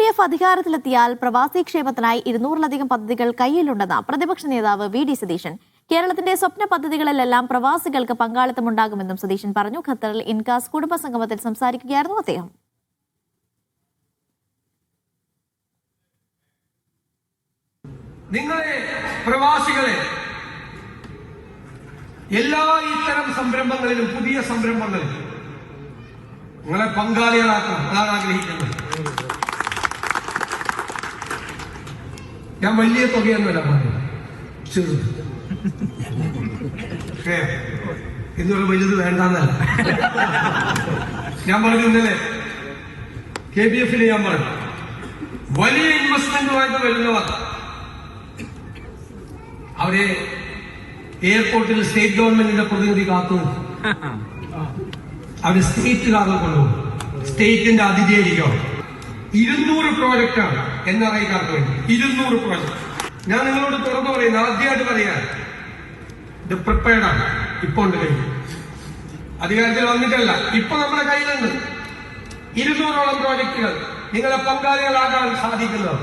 LDF അധികാരത്തിലെത്തിയാൽ പ്രവാസി ക്ഷേമത്തിനായി 200-ലധികം പദ്ധതികൾ കയ്യിലുണ്ടെന്ന് പ്രതിപക്ഷ നേതാവ് വി.ഡി. സതീശൻ. കേരളത്തിന്റെ സ്വപ്ന പദ്ധതികളിലെല്ലാം പ്രവാസികൾക്ക് പങ്കാളിത്തമുണ്ടാകുമെന്നും സതീശൻ പറഞ്ഞു. ഖത്തറിൽ ഇൻകാസ് കുടുംബസംഗമത്തിൽ സംസാരിക്കുകയായിരുന്നു അദ്ദേഹം. നിങ്ങളെ പ്രവാസികളെ എല്ലാ ഇത്തരം സംരംഭങ്ങളിലും, പുതിയ സംരംഭങ്ങളിലും നിങ്ങളെ പങ്കാളികളാക്കണം. അതാണ് ആഗ്രഹിക്കുന്നത്. ഞാൻ വലിയ തുകയൊന്നുമല്ല പറഞ്ഞു, ചെറുത്. എന്നുള്ള വലുത് വേണ്ടെന്നല്ല ഞാൻ പറഞ്ഞു. ഇന്നലെ KBF ഞാൻ പറഞ്ഞു, വലിയ ഇൻവെസ്റ്റ്മെന്റുമായിട്ട് വരുന്നവർ അവരെ എയർപോർട്ടിൽ സ്റ്റേറ്റ് ഗവൺമെന്റിന്റെ പ്രതിനിധി കാത്തു നിൽക്കും. അവര് സ്റ്റേറ്റുകാരെ കൊണ്ടുപോകും. സ്റ്റേറ്റിന്റെ അതിഥിയായിരിക്കും. 200 പ്രോജക്റ്റാണ് NRIക്കാർക്ക് വേണ്ടി. 200 പ്രോജക്ട്. ഞാൻ നിങ്ങളോട് തുറന്നു പറയുന്നത്, ആദ്യമായിട്ട് പറയാൻ, ഇത് പ്രിപ്പയർഡാണ്. ഇപ്പൊ ഉണ്ട് കയ്യിൽ. അധികാരത്തിൽ വന്നിട്ടല്ല, ഇപ്പൊ നമ്മുടെ കയ്യിലുണ്ട് 200ഓളം പ്രോജക്റ്റുകൾ നിങ്ങളെ പങ്കാളികളാകാൻ സാധിക്കുന്നത്.